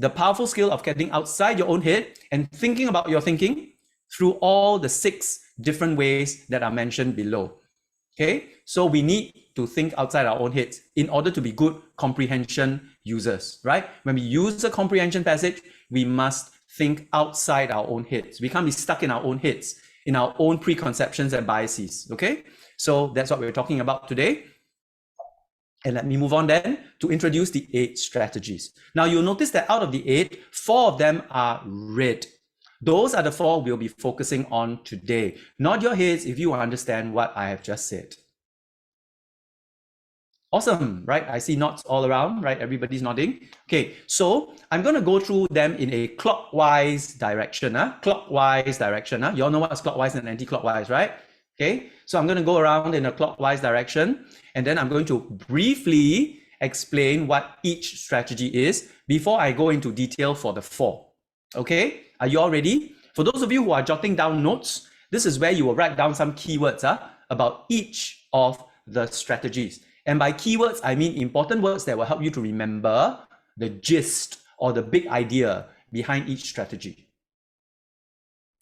the powerful skill of getting outside your own head and thinking about your thinking through all the 6 different ways that are mentioned below. Okay, so we need to think outside our own heads in order to be good comprehension users, right? When we use a comprehension passage, we must think outside our own heads. We can't be stuck in our own heads, in our own preconceptions and biases, okay? So that's what we're talking about today. And let me move on then to introduce the 8 strategies. Now you'll notice that out of the 8, 4 of them are red. Those are the 4 we'll be focusing on today. Nod your heads if you understand what I have just said. Awesome, right? I see nods all around, right? Everybody's nodding. Okay, so I'm going to go through them in a clockwise direction. Clockwise direction. You all know what's clockwise and anti-clockwise, right? Okay, so I'm going to go around in a clockwise direction, and then I'm going to briefly explain what each strategy is before I go into detail for the 4. Okay, are you all ready? For those of you who are jotting down notes, this is where you will write down some keywords about each of the strategies. And by keywords, I mean important words that will help you to remember the gist or the big idea behind each strategy.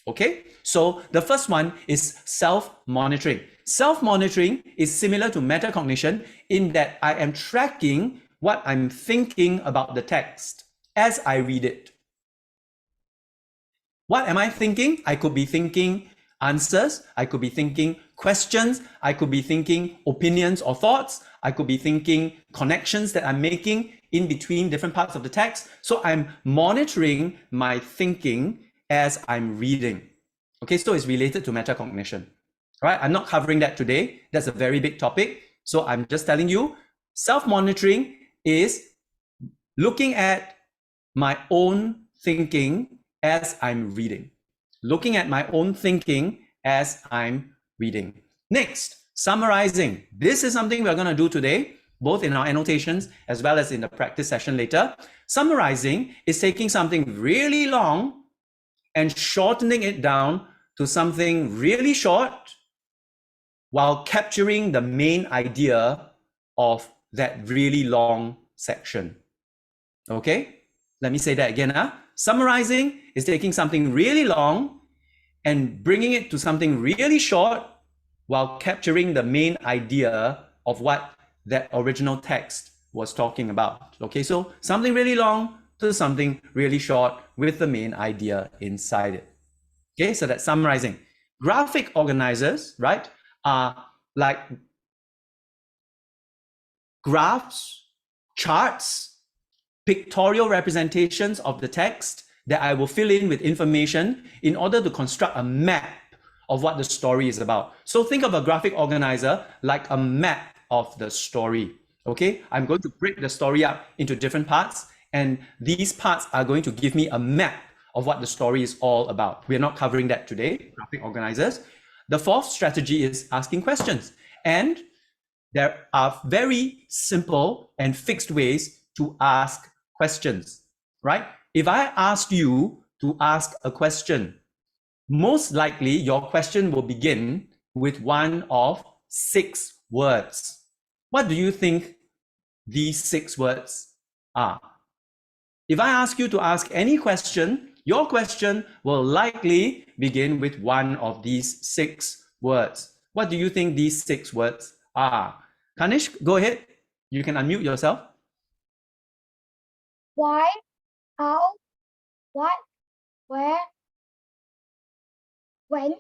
Okay, so the first one is self-monitoring. Self-monitoring is similar to metacognition in that I am tracking what I'm thinking about the text as I read it. What am I thinking? I could be thinking answers, I could be thinking questions, I could be thinking opinions or thoughts, I could be thinking connections that I'm making in between different parts of the text. So I'm monitoring my thinking as I'm reading. Okay, so it's related to metacognition. All right, I'm not covering that today. That's a very big topic. So I'm just telling you, self-monitoring is looking at my own thinking as I'm reading. Looking at my own thinking as I'm reading. Next, summarizing. This is something we're going to do today, both in our annotations as well as in the practice session later. Summarizing is taking something really long and shortening it down to something really short while capturing the main idea of that really long section. Okay, let me say that again. Summarizing is taking something really long and bringing it to something really short while capturing the main idea of what that original text was talking about. Okay, so something really long to something really short with the main idea inside it. Okay, so that's summarizing. Graphic organizers, right, are like graphs, charts, pictorial representations of the text that I will fill in with information in order to construct a map of what the story is about. So think of a graphic organizer like a map of the story. Okay, I'm going to break the story up into different parts, and these parts are going to give me a map of what the story is all about. We're not covering that today, graphic organizers. The 4th strategy is asking questions. And there are very simple and fixed ways to ask questions, right? If I asked you to ask a question, most likely your question will begin with one of 6 words. What do you think these 6 words are? If I ask you to ask any question, your question will likely begin with one of these 6 words. What do you think these 6 words are? Kanish, go ahead. You can unmute yourself. Why, how, what, where, when.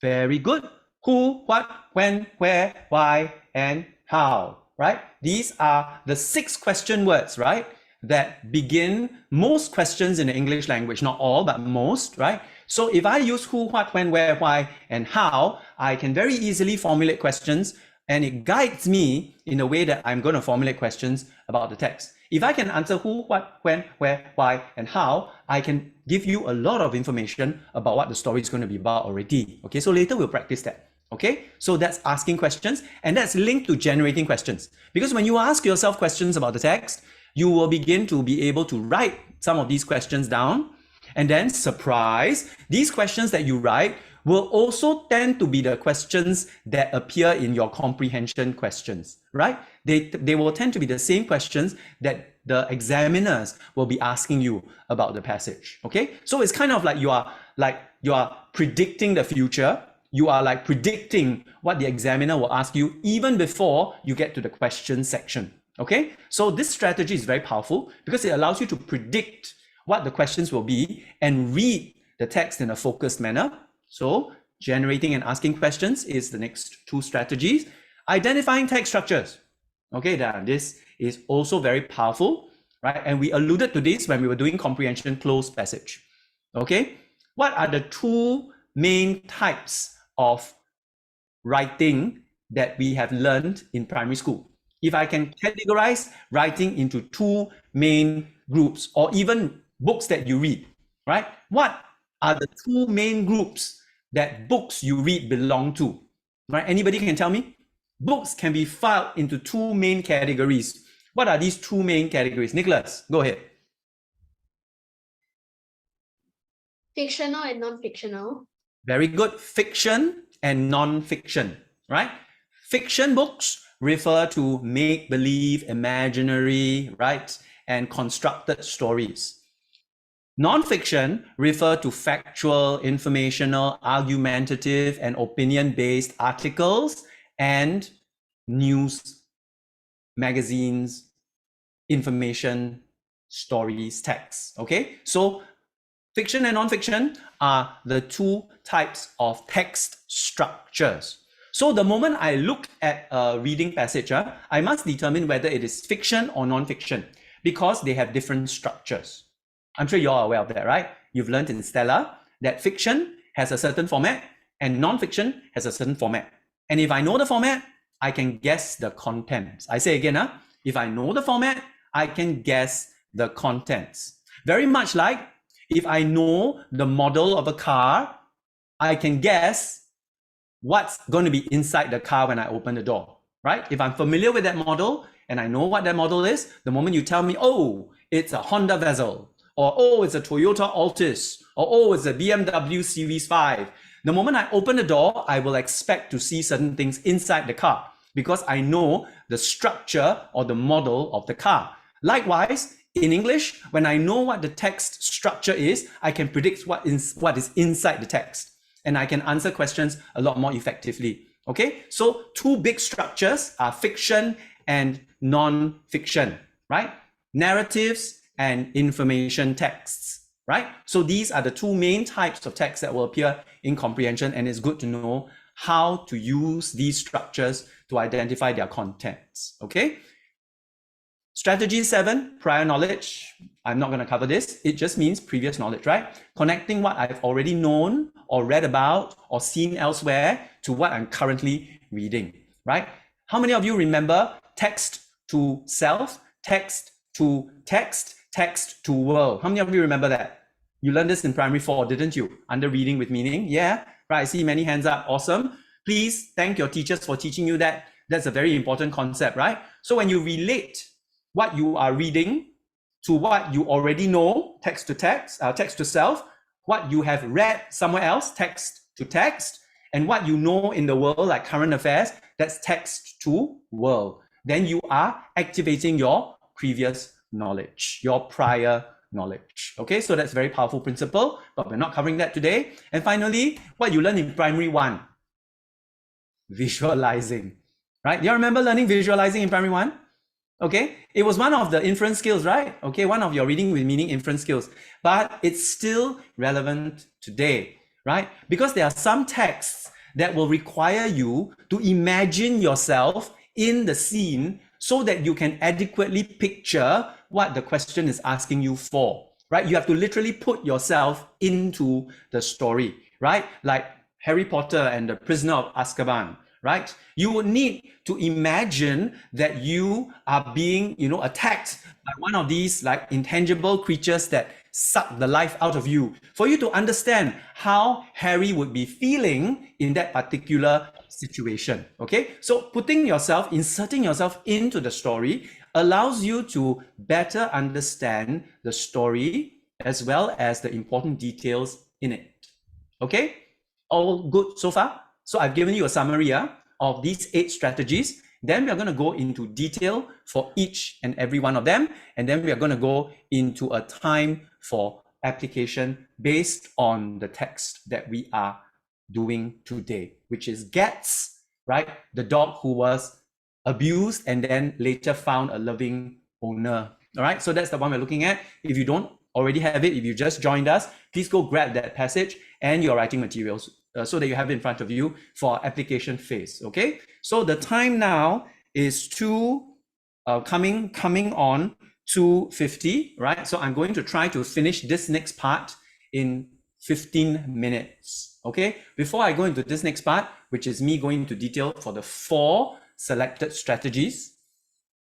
Very good. Who, what, when, where, why, and how, right? These are the 6 question words, right? That begin most questions in the English language, not all, but most, right? So if I use who, what, when, where, why, and how, I can very easily formulate questions, and it guides me in the way that I'm going to formulate questions about the text. If I can answer who, what, when, where, why, and how, I can give you a lot of information about what the story is going to be about already. Okay, so later we'll practice that. Okay, so that's asking questions, and that's linked to generating questions. Because when you ask yourself questions about the text, you will begin to be able to write some of these questions down, and then surprise, these questions that you write will also tend to be the questions that appear in your comprehension questions, right? They will tend to be the same questions that the examiners will be asking you about the passage. Okay, so it's kind of like you are predicting the future. You are like predicting what the examiner will ask you even before you get to the question section. Okay, so this strategy is very powerful because it allows you to predict what the questions will be and read the text in a focused manner. So generating and asking questions is the next two strategies. Identifying text structures. Okay, this is also very powerful, right? And we alluded to this when we were doing comprehension closed passage. Okay, what are the two main types of writing that we have learned in primary school? If I can categorize writing into two main groups, or even books that you read, right? What are the two main groups that books you read belong to? Right? Anybody can tell me? Books can be filed into two main categories. What are these two main categories? Nicholas, go ahead. Fictional and non-fictional. Very good. Fiction and non-fiction, right? Fiction books refer to make-believe, imaginary, right, and constructed stories. Non-fiction refer to factual, informational, argumentative, and opinion-based articles and news, magazines, information, stories, texts. Okay, so fiction and non-fiction are the two types of text structures. So the moment I look at a reading passage, I must determine whether it is fiction or non-fiction because they have different structures. I'm sure you're aware of that, right? You've learned in Stella that fiction has a certain format and non-fiction has a certain format. And if I know the format, I can guess the contents. I say again, if I know the format, I can guess the contents. Very much like if I know the model of a car, I can guess what's going to be inside the car when I open the door, right? If I'm familiar with that model and I know what that model is, the moment you tell me, oh, it's a Honda Vezel, or oh, it's a Toyota Altis, or oh, it's a BMW Series 5, the moment I open the door, I will expect to see certain things inside the car because I know the structure or the model of the car. Likewise, in English, when I know what the text structure is, I can predict what is inside the text, and I can answer questions a lot more effectively. Okay, so two big structures are fiction and non-fiction, right? Narratives and information texts, right? So these are the two main types of text that will appear in comprehension, and it's good to know how to use these structures to identify their contents. Okay. Strategy 7, prior knowledge. I'm not going to cover this. It just means previous knowledge, right? Connecting what I've already known or read about or seen elsewhere to what I'm currently reading, right? How many of you remember text to self, text to text, text to world? How many of you remember that? You learned this in primary 4, didn't you? Under reading with meaning. Yeah, right. I see many hands up. Awesome. Please thank your teachers for teaching you that. That's a very important concept, right? So when you relate what you are reading to what you already know, text to text, text to self, what you have read somewhere else, text to text, and what you know in the world, like current affairs, that's text to world. Then you are activating your previous knowledge, your prior knowledge. Okay, so that's a very powerful principle, but we're not covering that today. And finally, what you learn in primary 1, visualizing, right? Do you remember learning visualizing in primary 1? Okay, it was one of the inference skills, right? Okay, one of your reading with meaning inference skills, but it's still relevant today, right? Because there are some texts that will require you to imagine yourself in the scene so that you can adequately picture what the question is asking you for, right? You have to literally put yourself into the story, right? Like Harry Potter and the Prisoner of Azkaban, right? You would need to imagine that you are being, attacked by one of these like intangible creatures that suck the life out of you, for you to understand how Harry would be feeling in that particular situation. Okay, so inserting yourself into the story allows you to better understand the story as well as the important details in it. Okay, all good so far? So I've given you a summary of these 8 strategies. Then we are going to go into detail for each and every one of them. And then we are going to go into a time for application based on the text that we are doing today, which is Gets, right? The dog who was abused and then later found a loving owner. All right, so that's the one we're looking at. If you don't already have it, if you just joined us, please go grab that passage and your writing materials so that you have it in front of you for application phase. Okay, so the time now is coming on 2:50, right? So I'm going to try to finish this next part in 15 minutes. Okay, before I go into this next part, which is me going into detail for the 4 selected strategies,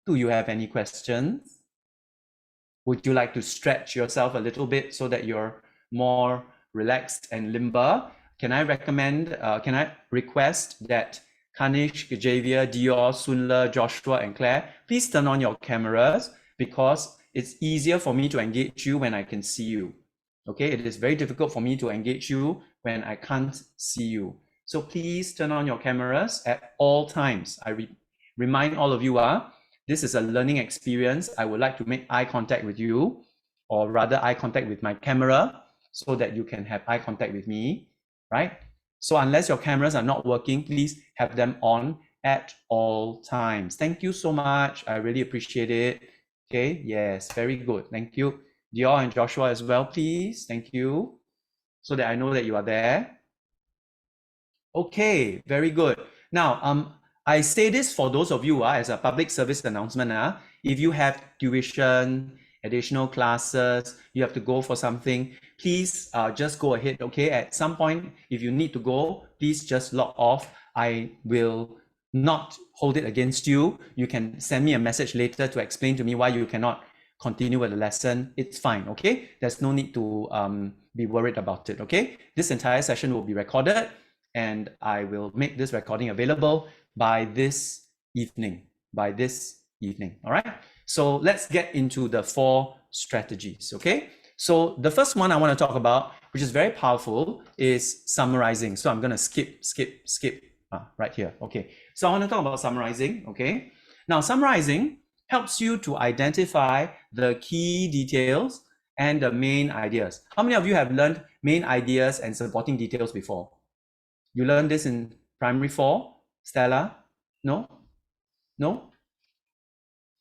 do you have any questions? Would you like to stretch yourself a little bit so that you're more relaxed and limber? Can I request that Kanish, Javier, Dior, Sunla, Joshua, and Claire, please turn on your cameras because it's easier for me to engage you when I can see you. Okay, it is very difficult for me to engage you when I can't see you. So please turn on your cameras at all times. I remind all of you, this is a learning experience. I would like to make eye contact with you, or rather eye contact with my camera, so that you can have eye contact with me, right? So unless your cameras are not working, please have them on at all times. Thank you so much. I really appreciate it. Okay, yes, very good. Thank you. Dior and Joshua as well, please. Thank you. So that I know that you are there. Okay, very good. Now, I say this for those of you as a public service announcement. If you have tuition, additional classes, you have to go for something, please just go ahead. Okay, at some point, if you need to go, please just log off. I will not hold it against you. You can send me a message later to explain to me why you cannot continue with the lesson. It's fine. Okay, there's no need to be worried about it. Okay, this entire session will be recorded and I will make this recording available by this evening. All right, so let's get into the 4 strategies. Okay, so the first one I want to talk about, which is very powerful, is summarizing. So I'm going to skip right here. Okay, so I want to talk about summarizing. Okay, now summarizing helps you to identify the key details and the main ideas. How many of you have learned main ideas and supporting details before? You learned this in primary 4, Stella? No? No?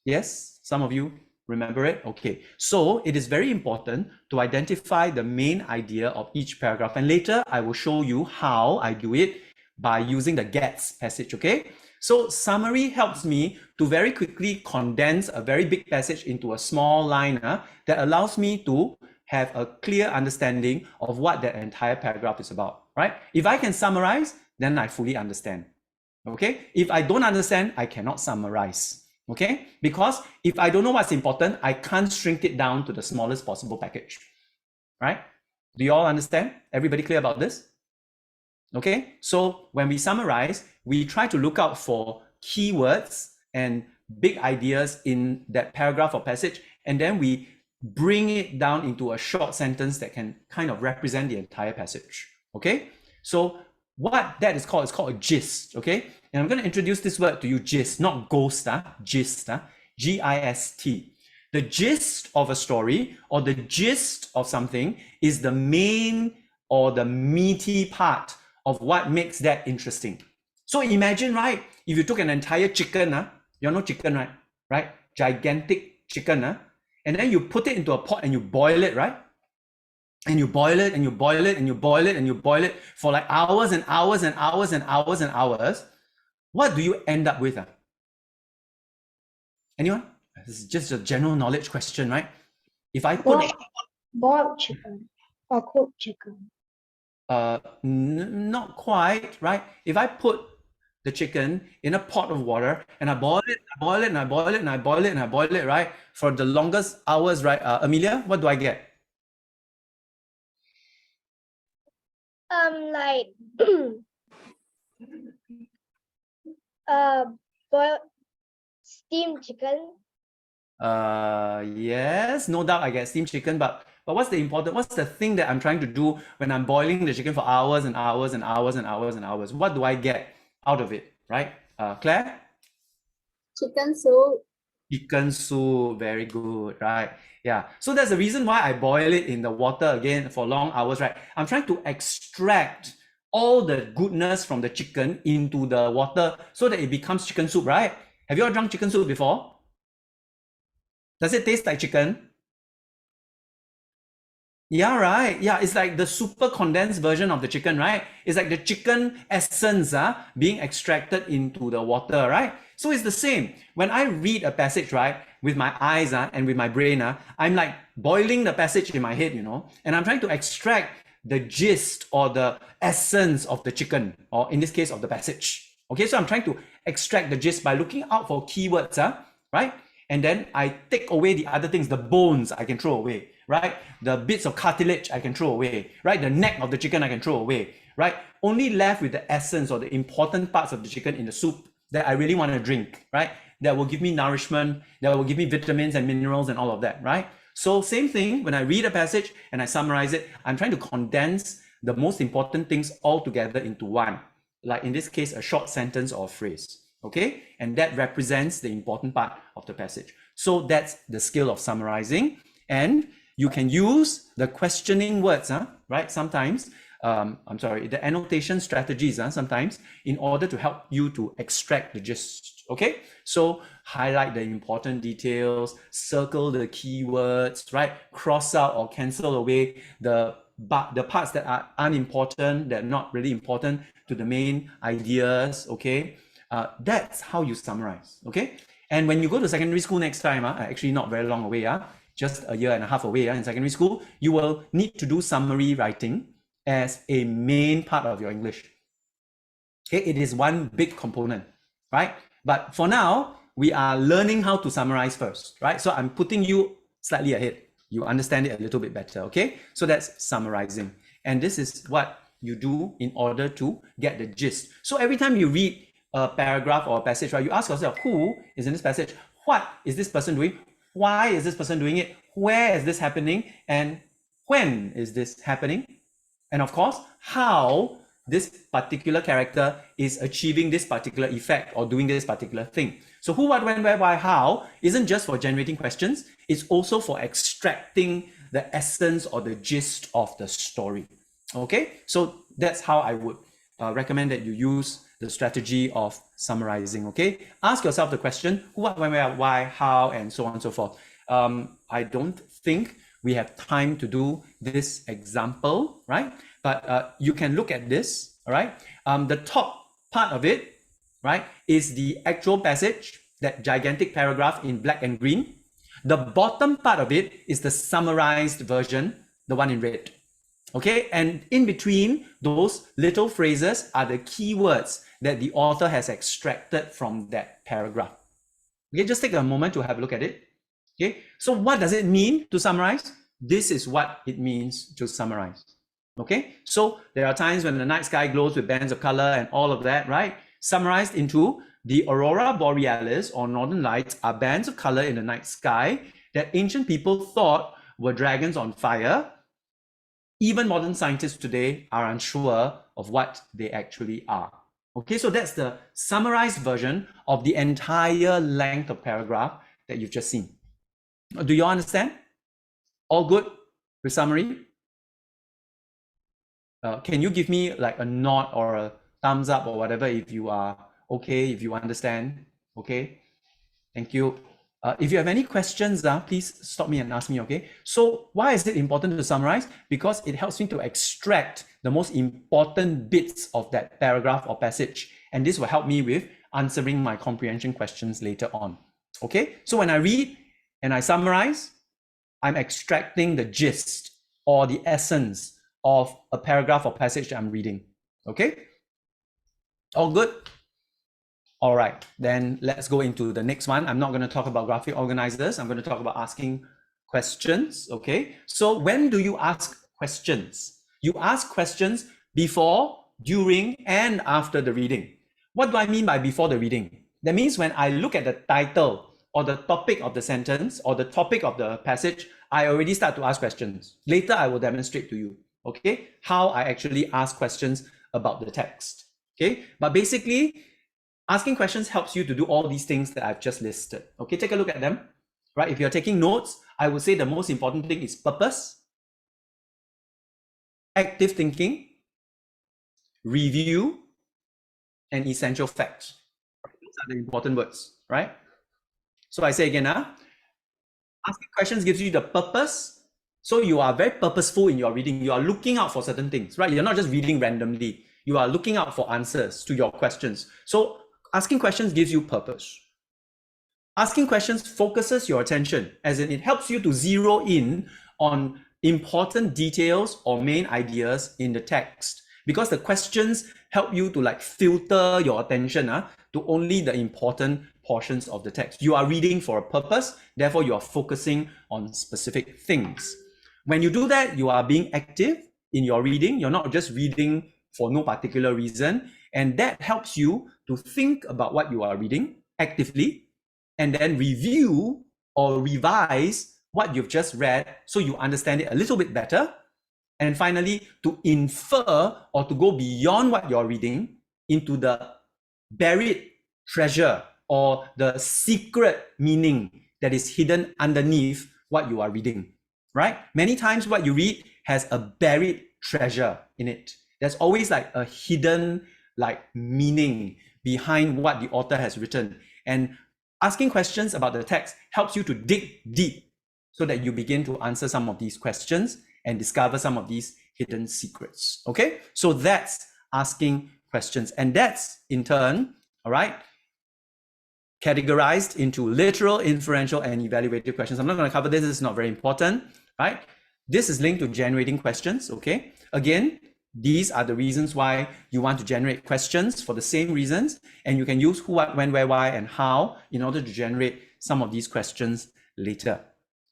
Yes? Some of you remember it? Okay. So it is very important to identify the main idea of each paragraph. And later I will show you how I do it by using the Gets passage. Okay. So summary helps me to very quickly condense a very big passage into a small line that allows me to have a clear understanding of what the entire paragraph is about, right? If I can summarize, then I fully understand. Okay. If I don't understand, I cannot summarize. Okay. Because if I don't know what's important, I can't shrink it down to the smallest possible package, right? Do you all understand? Everybody clear about this? Okay. So when we summarize, we try to look out for keywords and big ideas in that paragraph or passage, and then we bring it down into a short sentence that can kind of represent the entire passage. Okay. So what that is called a gist. Okay. And I'm going to introduce this word to you, gist, not ghost, gist, G-I-S-T. The gist of a story or the gist of something is the main or the meaty part of what makes that interesting. So imagine, right, if you took an entire chicken, you know chicken, right? Right? Gigantic chicken, and then you put it into a pot and you boil it, right? And you boil it and you boil it and you boil it and you boil it for like hours and hours and hours and hours and hours. What do you end up with? Anyone? This is just a general knowledge question, right? If I put boiled chicken or cooked chicken. Not quite, right? If I put the chicken in a pot of water and I boil it, I boil it, and I boil it, and I boil it, and I boil it, right? For the longest hours, right? Amelia, what do I get? Like boiled steamed chicken. Yes, no doubt I get steamed chicken, but what's the thing that I'm trying to do when I'm boiling the chicken for hours and hours and hours and hours and hours? What do I get out of it, right? Claire? Chicken soup. Chicken soup, very good, right? Yeah. So that's the reason why I boil it in the water again for long hours, right? I'm trying to extract all the goodness from the chicken into the water so that it becomes chicken soup, right? Have you all drunk chicken soup before? Does it taste like chicken? Yeah, right. Yeah, it's like the super condensed version of the chicken, right? It's like the chicken essence being extracted into the water, right? So it's the same. When I read a passage, right, with my eyes and with my brain, I'm like boiling the passage in my head, and I'm trying to extract the gist or the essence of the chicken, or in this case, of the passage. Okay, so I'm trying to extract the gist by looking out for keywords, right? And then I take away the other things, the bones I can throw away, right? The bits of cartilage I can throw away, right? The neck of the chicken I can throw away, right? Only left with the essence or the important parts of the chicken in the soup that I really want to drink, right? That will give me nourishment, that will give me vitamins and minerals and all of that, right? So same thing, when I read a passage and I summarize it, I'm trying to condense the most important things all together into one, like in this case, a short sentence or phrase. Okay, and that represents the important part of the passage. So that's the skill of summarizing, and you can use the questioning words, right? Sometimes, the annotation strategies, sometimes, in order to help you to extract the gist. Okay, so highlight the important details, circle the keywords, right? Cross out or cancel away the parts that are unimportant, that are not really important to the main ideas. Okay. That's how you summarize, okay? And when you go to secondary school next time, actually not very long away, just a year and a half away in secondary school, you will need to do summary writing as a main part of your English. Okay, it is one big component, right? But for now, we are learning how to summarize first, right? So I'm putting you slightly ahead. You understand it a little bit better, okay? So that's summarizing. And this is what you do in order to get the gist. So every time you read a paragraph or a passage, right, you ask yourself, who is in this passage? What is this person doing? Why is this person doing it? Where is this happening? And when is this happening? And of course, how this particular character is achieving this particular effect or doing this particular thing. So who, what, when, where, why, how isn't just for generating questions, it's also for extracting the essence or the gist of the story. Okay, so that's how I would recommend that you use the strategy of summarizing. Okay, ask yourself the question, who, what, when, where, why, how, and so on and so forth. I don't think we have time to do this example, right? But you can look at this, all right? The top part of it, right, is the actual passage, that gigantic paragraph in black and green. The bottom part of it is the summarized version, the one in red. Okay, and in between those little phrases are the keywords that the author has extracted from that paragraph. Okay, just take a moment to have a look at it. Okay, so what does it mean to summarize? This is what it means to summarize. Okay, so there are times when the night sky glows with bands of color and all of that, right? Summarized into the aurora borealis or northern lights are bands of color in the night sky that ancient people thought were dragons on fire. Even modern scientists today are unsure of what they actually are. Okay, so that's the summarized version of the entire length of paragraph that you've just seen. Do you understand? All good with summary? Can you give me like a nod or a thumbs up or whatever if you are okay, if you understand? Okay, thank you. If you have any questions, please stop me and ask me, okay? So why is it important to summarize? Because it helps me to extract the most important bits of that paragraph or passage. And this will help me with answering my comprehension questions later on. Okay, so when I read and I summarize, I'm extracting the gist or the essence of a paragraph or passage that I'm reading. Okay, all good? All right, then let's go into the next one. I'm not going to talk about graphic organizers. I'm going to talk about asking questions. Okay, so when do you ask questions? You ask questions before, during, and after the reading. What do I mean by before the reading? That means when I look at the title or the topic of the sentence or the topic of the passage, I already start to ask questions. Later, I will demonstrate to you, okay, how I actually ask questions about the text. Okay, but basically, Asking questions helps you to do all these things that I've just listed. Okay, take a look at them. Right? If you're taking notes, I would say the most important thing is purpose, active thinking, review, and essential facts. These are the important words, right? So I say again, asking questions gives you the purpose. So you are very purposeful in your reading. You are looking out for certain things, right? You're not just reading randomly. You are looking out for answers to your questions. So asking questions gives you purpose. Asking questions focuses your attention, as in it helps you to zero in on important details or main ideas in the text, because the questions help you to like filter your attention to only the important portions of the text. You are reading for a purpose, therefore you are focusing on specific things. When you do that, you are being active in your reading. You're not just reading for no particular reason, and that helps you to think about what you are reading actively, and then review or revise what you've just read so you understand it a little bit better. And finally, to infer or to go beyond what you're reading into the buried treasure or the secret meaning that is hidden underneath what you are reading, right? Many times what you read has a buried treasure in it. There's always like a hidden like meaning behind what the author has written. And asking questions about the text helps you to dig deep so that you begin to answer some of these questions and discover some of these hidden secrets. Okay, so that's asking questions, and that's in turn, all right, categorized into literal, inferential, and evaluative questions. I'm not going to cover this. This is not very important, right? This is linked to generating questions. Okay, again, these are the reasons why you want to generate questions, for the same reasons, and you can use who, what, when, where, why, and how in order to generate some of these questions later.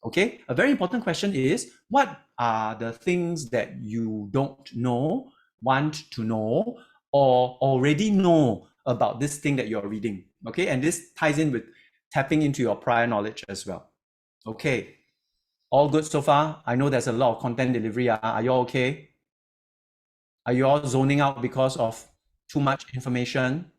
Okay, a very important question is, what are the things that you don't know, want to know, or already know about this thing that you're reading? Okay, and this ties in with tapping into your prior knowledge as well. Okay, all good so far? I know there's a lot of content delivery. Are you all okay? Are you all zoning out because of too much information?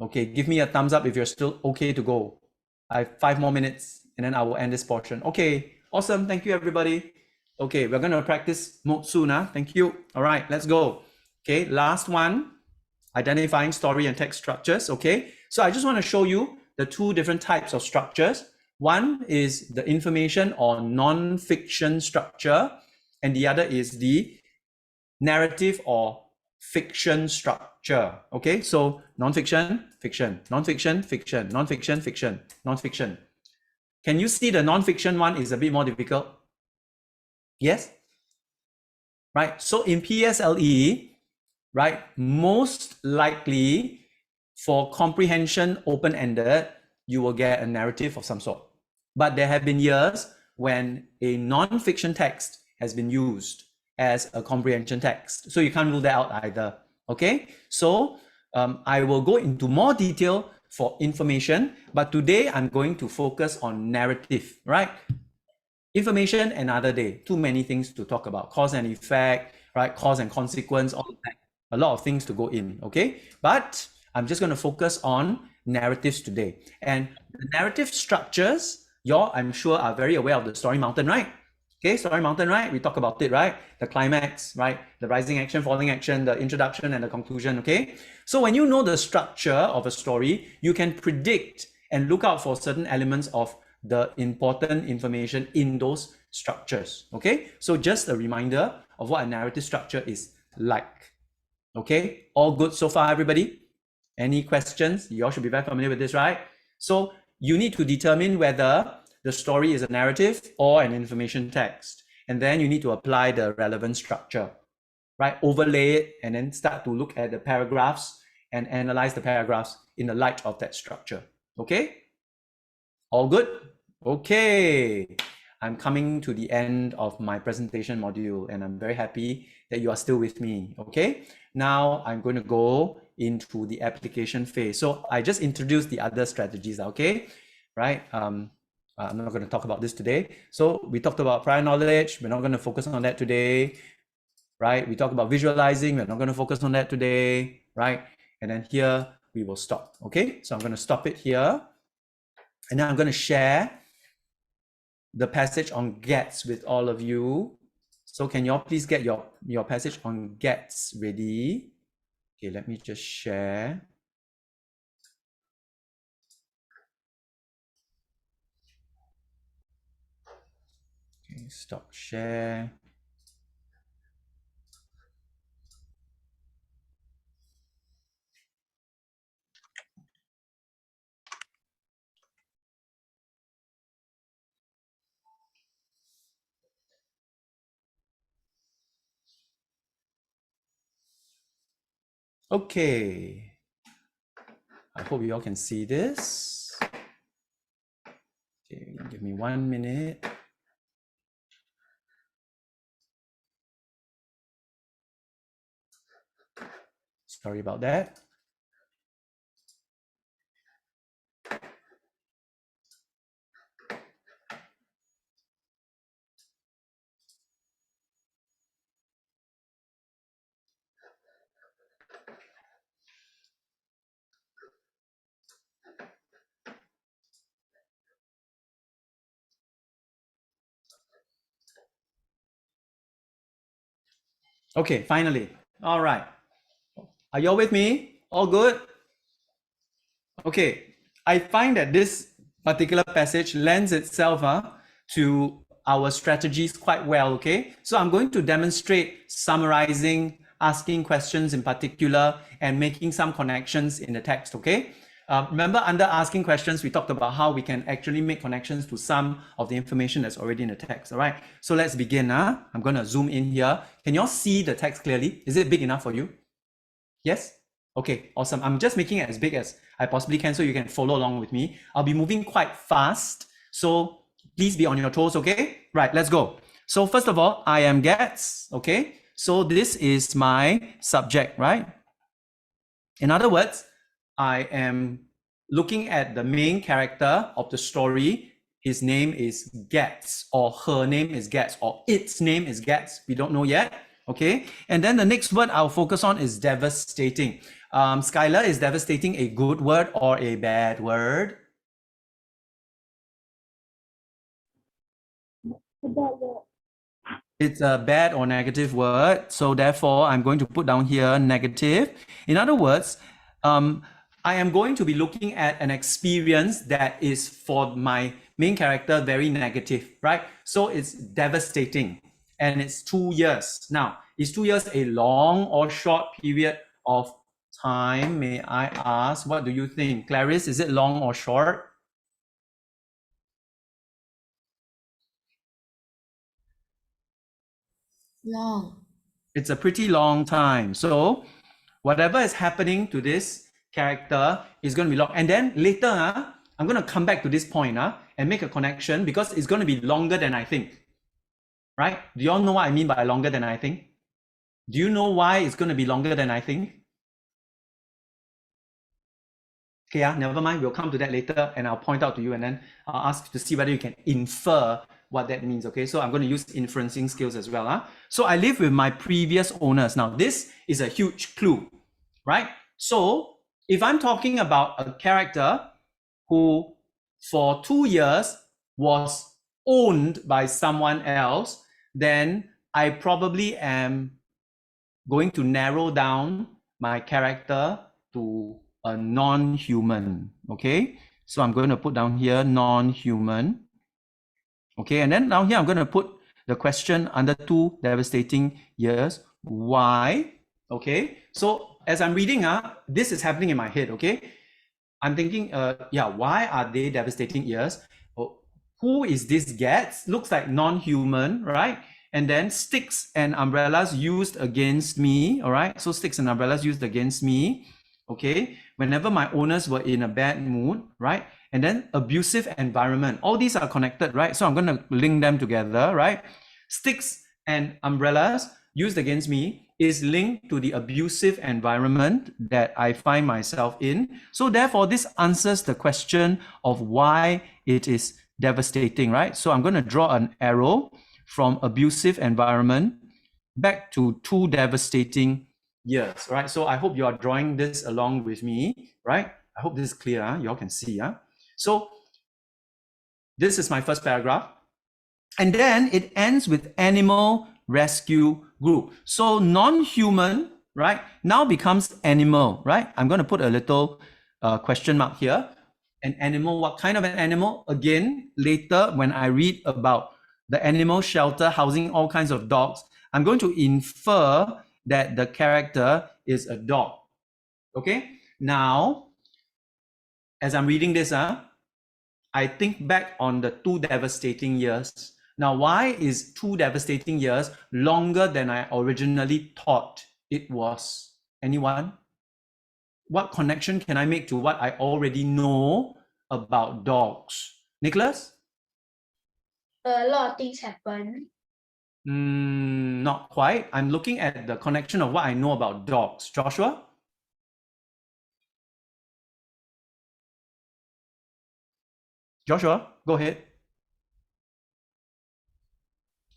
Okay, give me a thumbs up if you're still okay to go. I have 5 more minutes and then I will end this portion. Okay, awesome. Thank you, everybody. Okay, we're going to practice mode soon. Thank you. All right, let's go. Okay, last one, identifying story and text structures. Okay, so I just want to show you the 2 different types of structures. One is the information or non-fiction structure, and the other is the narrative or fiction structure. Okay, so non-fiction, fiction, non-fiction, fiction, non-fiction, fiction, non-fiction. Can you see the non-fiction one is a bit more difficult? Yes? Right, so in PSLE, right, most likely for comprehension open-ended, you will get a narrative of some sort. But there have been years when a non-fiction text has been used as a comprehension text. So you can't rule that out either. Okay, so I will go into more detail for information, but today I'm going to focus on narrative, right? Information another day, too many things to talk about. Cause and effect, right? Cause and consequence, all of that. A lot of things to go in, okay? But I'm just going to focus on narratives today. And the narrative structures, y'all, I'm sure, are very aware of the story mountain, right? Okay, story mountain, right? We talk about it, right? The climax, right? The rising action, falling action, the introduction and the conclusion, okay? So when you know the structure of a story, you can predict and look out for certain elements of the important information in those structures, okay? So just a reminder of what a narrative structure is like, okay? All good so far, everybody? Any questions? You all should be very familiar with this, right? So you need to determine whether the story is a narrative or an information text. And then you need to apply the relevant structure, right? Overlay it and then start to look at the paragraphs and analyze the paragraphs in the light of that structure. Okay? All good? Okay. I'm coming to the end of my presentation module and I'm very happy that you are still with me. Okay? Now I'm going to go into the application phase. So I just introduced the other strategies, okay? Right? I'm not going to talk about this today. So we talked about prior knowledge. We're not going to focus on that today, right? We talked about visualizing. We're not going to focus on that today, right? and then here we will stop. Okay, so I'm going to stop it here, and then I'm going to share the passage on gets with all of you. So can you all please get your passage on gets ready? Okay, let me just share. Okay, stop share. Okay, I hope you all can see this. Okay, give me 1 minute. Sorry about that. Okay, finally. All right. Are you all with me? All good? Okay, I find that this particular passage lends itself to our strategies quite well, okay? So I'm going to demonstrate summarizing, asking questions in particular, and making some connections in the text, okay? Remember, under asking questions, we talked about how we can actually make connections to some of the information that's already in the text, all right? So let's begin. I'm going to zoom in here. Can you all see the text clearly? Is it big enough for you? Yes? Okay, awesome. I'm just making it as big as I possibly can so you can follow along with me. I'll be moving quite fast, so please be on your toes, okay? Right, let's go. So first of all, I am gets, okay? So this is my subject, right? In other words, I am looking at the main character of the story. His name is Gets, or her name is Gets, or its name is Gets. We don't know yet. Okay. And then the next word I'll focus on is devastating. Skylar, is devastating a good word or a bad word? It's a bad or negative word. So therefore, I'm going to put down here negative. In other words, I am going to be looking at an experience that is for my main character very negative, right? So it's devastating, and it's 2 years. Now, is 2 years a long or short period of time? May I ask, what do you think? Clarice, is it long or short? Long. It's a pretty long time. So whatever is happening to this character is going to be long. And then later, I'm going to come back to this point and make a connection because it's going to be longer than I think. Right? Do you all know what I mean by longer than I think? Do you know why it's going to be longer than I think? Okay, never mind. We'll come to that later and I'll point out to you and then I'll ask to see whether you can infer what that means. Okay, so I'm going to use inferencing skills as well. So I live with my previous owners. Now, this is a huge clue, right? So if I'm talking about a character who for 2 years was owned by someone else, then I probably am going to narrow down my character to a non-human, okay? So I'm going to put down here non-human, okay? And then down here, I'm going to put the question under 2 devastating years. Why? Okay? So as I'm reading, this is happening in my head, okay? I'm thinking, why are they devastating years? Who is this Gets? Looks like non-human, right? And then sticks and umbrellas used against me, all right? So sticks and umbrellas used against me, okay? Whenever my owners were in a bad mood, right? And then abusive environment. All these are connected, right? So I'm going to link them together, right? Sticks and umbrellas used against me is linked to the abusive environment that I find myself in. So therefore, this answers the question of why it is devastating, right? So I'm going to draw an arrow from abusive environment back to 2 devastating years, right? So I hope you are drawing this along with me, right? I hope this is clear. Huh? You all can see. Huh? So this is my first paragraph. And then it ends with animal rescue group. So non-human, right, now becomes animal, right? I'm going to put a little question mark here. An animal, what kind of an animal? Again, later when I read about the animal shelter housing all kinds of dogs, I'm going to infer that the character is a dog. Okay? Now, as I'm reading this, I think back on the 2 devastating years. Now, why is 2 devastating years longer than I originally thought it was? Anyone? What connection can I make to what I already know about dogs? Nicholas? A lot of things happen. Not quite. I'm looking at the connection of what I know about dogs. Joshua? Joshua, go ahead.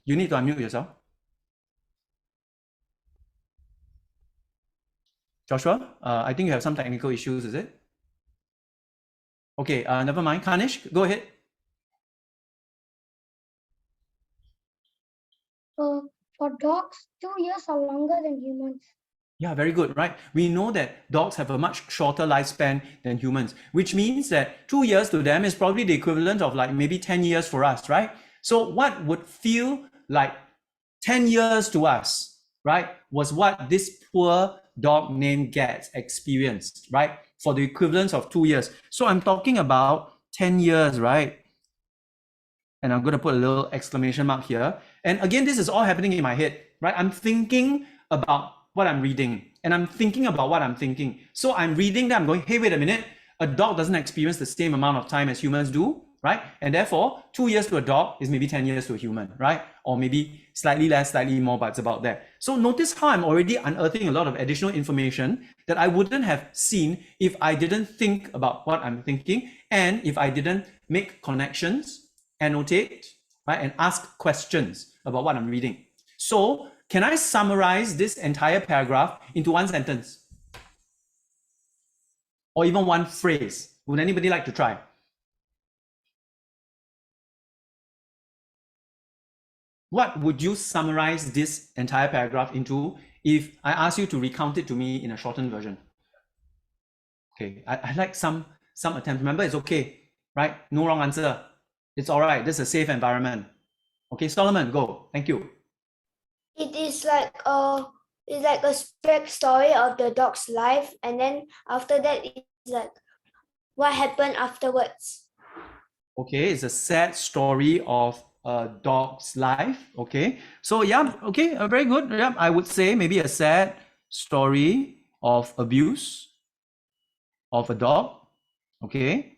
You need to unmute yourself. Joshua, I think you have some technical issues, is it? Okay, never mind. Kanish, go ahead. For dogs, 2 years are longer than humans. Yeah, very good, right? We know that dogs have a much shorter lifespan than humans, which means that 2 years to them is probably the equivalent of like maybe 10 years for us, right? So what would feel like 10 years to us, right, was what this poor dog named Gats experienced, right, for the equivalence of 2 years. So I'm talking about 10 years, right? And I'm going to put a little exclamation mark here. And again, this is all happening in my head, right? I'm thinking about what I'm reading and I'm thinking about what I'm thinking. So I'm reading that, I'm going, hey, wait a minute. A dog doesn't experience the same amount of time as humans do, right? And therefore, 2 years to a dog is maybe 10 years to a human, right? Or maybe slightly less, slightly more, but it's about that. So notice how I'm already unearthing a lot of additional information that I wouldn't have seen if I didn't think about what I'm thinking and if I didn't make connections, annotate, right, and ask questions about what I'm reading. So can I summarize this entire paragraph into one sentence? Or even one phrase? Would anybody like to try? What would you summarize this entire paragraph into if I ask you to recount it to me in a shortened version? Okay, I like some attempt. Remember, it's okay, right? No wrong answer. It's all right. This is a safe environment. Okay, Solomon, go. Thank you. It is like a backstory of the dog's life, and then after that, it's like what happened afterwards. Okay, it's a sad story of a dog's life. Okay, so yeah, okay, very good. Yeah, I would say maybe a sad story of abuse of a dog. Okay,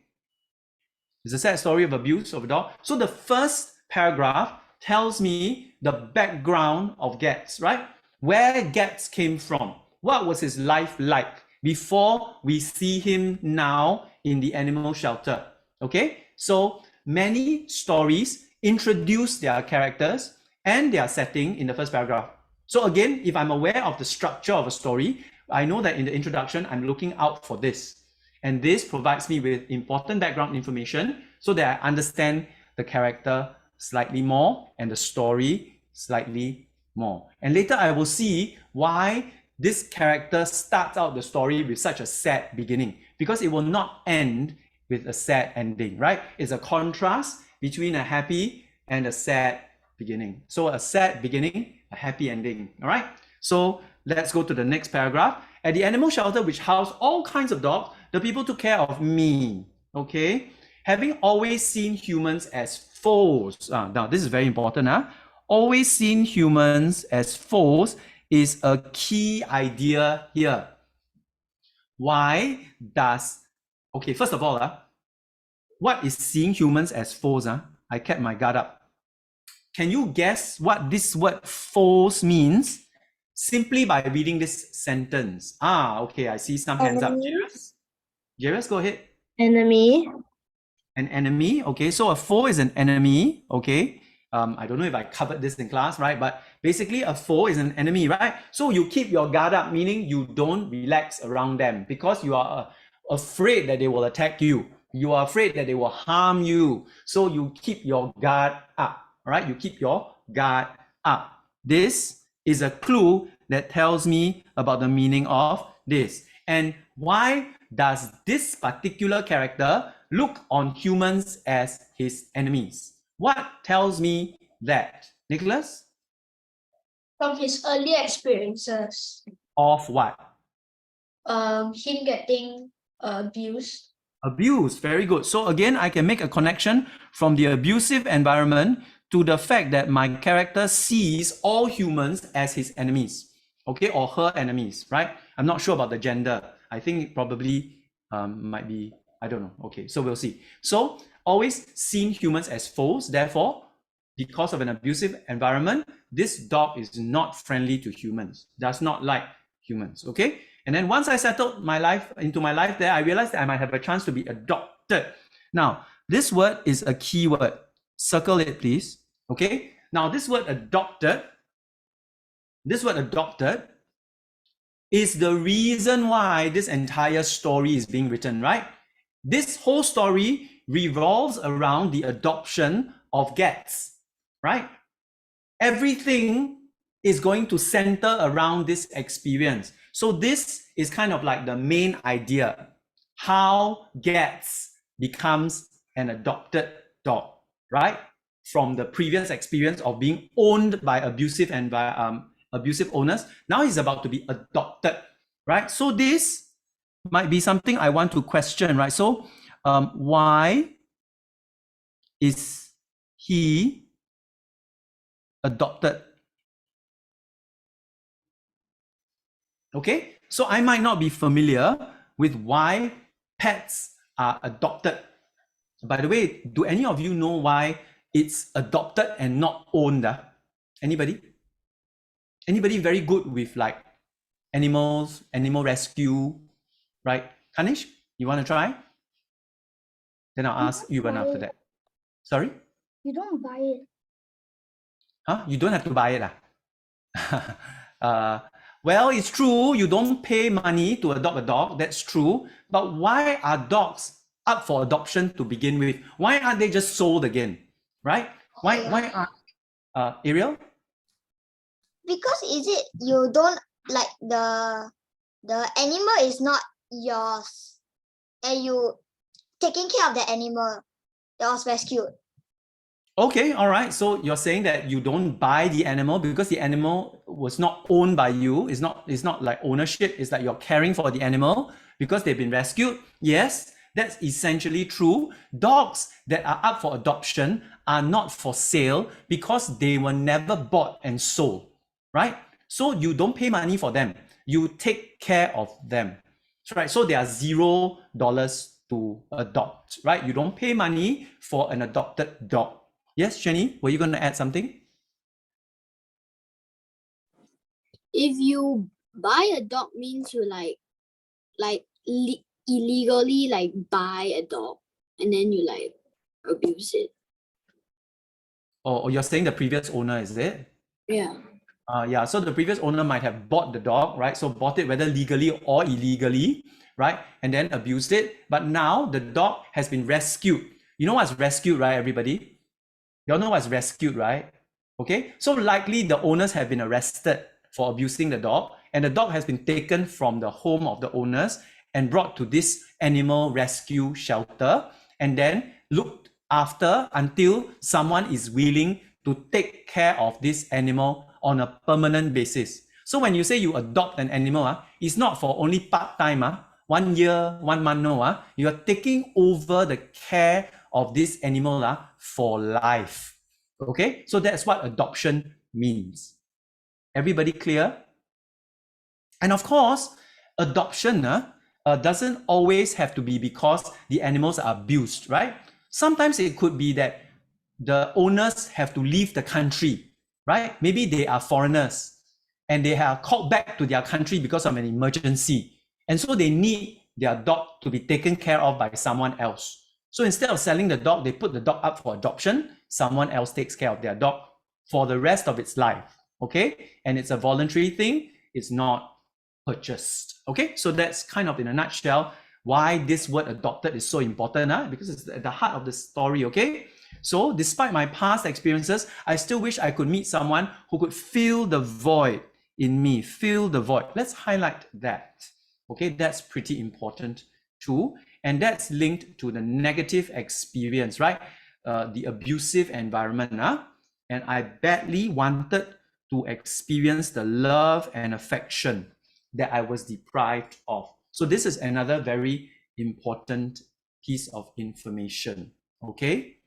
it's a sad story of abuse of a dog. So the first paragraph tells me the background of Gats, right? Where Gats came from. What was his life like before we see him now in the animal shelter? Okay, so many stories introduce their characters and their setting in the first paragraph. So again, if I'm aware of the structure of a story, I know that in the introduction, I'm looking out for this. And this provides me with important background information so that I understand the character slightly more and the story slightly more. And later I will see why this character starts out the story with such a sad beginning, because it will not end with a sad ending, right? It's a contrast between a happy and a sad beginning. So a sad beginning, a happy ending, all right? So let's go to the next paragraph. At the animal shelter, which housed all kinds of dogs, the people took care of me, okay? Having always seen humans as foes. Now, this is very important. Always seen humans as foes is a key idea here. Why does... Okay, first of all, what is seeing humans as foes? I kept my guard up. Can you guess what this word foes means? Simply by reading this sentence. Okay, I see some hands up. Jairus, go ahead. Enemy. An enemy, okay. So a foe is an enemy, okay. I don't know if I covered this in class, right? But basically a foe is an enemy, right? So you keep your guard up, meaning you don't relax around them because you are afraid that they will attack you. You are afraid that they will harm you. So you keep your guard up, right? You keep your guard up. This is a clue that tells me about the meaning of this. And why does this particular character look on humans as his enemies? What tells me that? Nicholas? From his early experiences, Of what? him getting abused. Abuse. Very good. So again, I can make a connection from the abusive environment to the fact that my character sees all humans as his enemies, okay, or her enemies, right? I'm not sure about the gender. I think it probably might be, I don't know. Okay, so we'll see. So always seeing humans as foes. Therefore, because of an abusive environment, this dog is not friendly to humans, does not like humans, okay? And then once I settled my life into my life there, I realized that I might have a chance to be adopted. Now, this word is a key word. Circle it, please. Okay. Now, this word adopted is the reason why this entire story is being written, right? This whole story revolves around the adoption of Gets, right? Everything is going to center around this experience. So this is kind of like the main idea, how Gets becomes an adopted dog, right? From the previous experience of being owned by abusive owners, now he's about to be adopted, right? So this might be something I want to question, right? So why is he adopted? Okay, so I might not be familiar with why pets are adopted. By the way, do any of you know why it's adopted and not owned? Anybody? Anybody very good with like animals, animal rescue, right? Kanish, you want to try? Then I'll ask you one after that. Sorry? You don't buy it. Huh? You don't have to buy it. Well, it's true, you don't pay money to adopt a dog, that's true. But why are dogs up for adoption to begin with? Why aren't they just sold again? Right? Why aren't Ariel? Because is it you don't like the animal is not yours and you taking care of the animal that was rescued. Okay, all right. So you're saying that you don't buy the animal because the animal was not owned by you. It's not like ownership. It's like you're caring for the animal because they've been rescued. Yes, that's essentially true. Dogs that are up for adoption are not for sale because they were never bought and sold, right? So you don't pay money for them. You take care of them, right? So they are $0 to adopt, right? You don't pay money for an adopted dog. Yes, Jenny, were you going to add something? If you buy a dog means you illegally like buy a dog and then you like abuse it. Or you're saying the previous owner, is it? Yeah. Yeah, so the previous owner might have bought the dog, right? So bought it whether legally or illegally, right? And then abused it. But now the dog has been rescued. You know what's rescued, right, everybody? You all know what's rescued, right? Okay, so likely the owners have been arrested for abusing the dog, and the dog has been taken from the home of the owners and brought to this animal rescue shelter and then looked after until someone is willing to take care of this animal on a permanent basis. So when you say you adopt an animal, it's not for only part-time, 1 year, 1 month, no. You are taking over the care of this animal for life. Okay, so that's what adoption means. Everybody clear? And of course, adoption doesn't always have to be because the animals are abused, right? Sometimes it could be that the owners have to leave the country, right? Maybe they are foreigners and they are called back to their country because of an emergency. And so they need their dog to be taken care of by someone else. So instead of selling the dog, they put the dog up for adoption someone else takes care of their dog for the rest of its life. Okay, and it's a voluntary thing. It's not purchased. Okay, so that's kind of in a nutshell why this word adopted is so important, because it's at the heart of the story. Okay, so despite my past experiences, I still wish I could meet someone who could fill the void in me, fill the void. Let's highlight that. Okay, that's pretty important too, and that's linked to the negative experience, right? The abusive environment, and I badly wanted to experience the love and affection that I was deprived of. So this is another very important piece of information. Okay,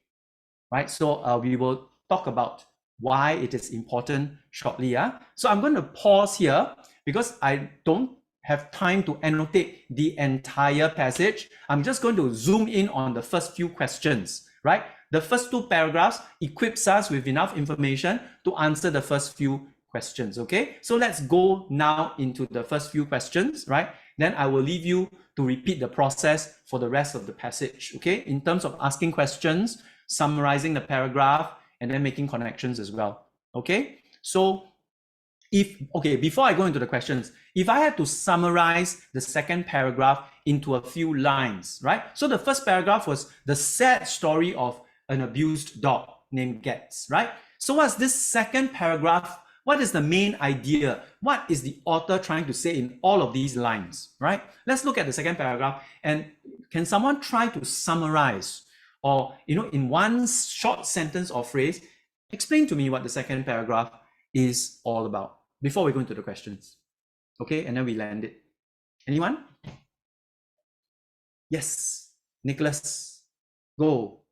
right? So we will talk about why it is important shortly. So I'm going to pause here because I don't have time to annotate the entire passage. I'm just going to zoom in on the first few questions, right? The first two paragraphs equips us with enough information to answer the first few questions, okay? So let's go now into the first few questions, right? Then I will leave you to repeat the process for the rest of the passage, okay? In terms of asking questions, summarizing the paragraph, and then making connections as well, okay? So before I go into the questions, if I had to summarize the second paragraph into a few lines, right? So the first paragraph was the sad story of an abused dog named Getz, right? So what's this second paragraph? What is the main idea? What is the author trying to say in all of these lines, right? Let's look at the second paragraph, and can someone try to summarize, or in one short sentence or phrase, explain to me what the second paragraph is all about before we go into the questions, okay? And then we land it. Anyone? Yes, Nicholas, go.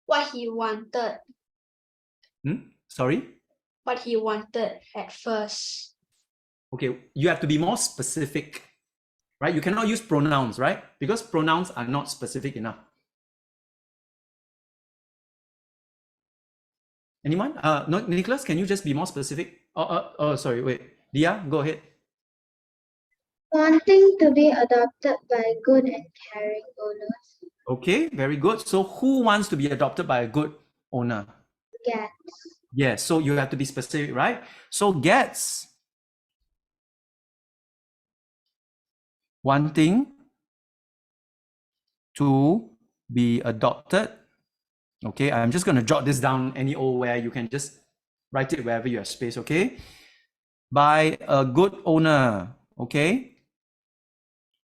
What he wanted. Sorry? What he wanted at first. Okay, you have to be more specific, right? You cannot use pronouns, right? Because pronouns are not specific enough. Anyone? No, Nicholas, can you just be more specific? Sorry, wait. Dia, go ahead. Wanting to be adopted by good and caring owners. Okay, very good. So who wants to be adopted by a good owner? Get. Yes, so you have to be specific, right? So Getz wanting to be adopted. Okay, I'm just going to jot this down any old where. You can just write it wherever you have space, okay? By a good owner, okay?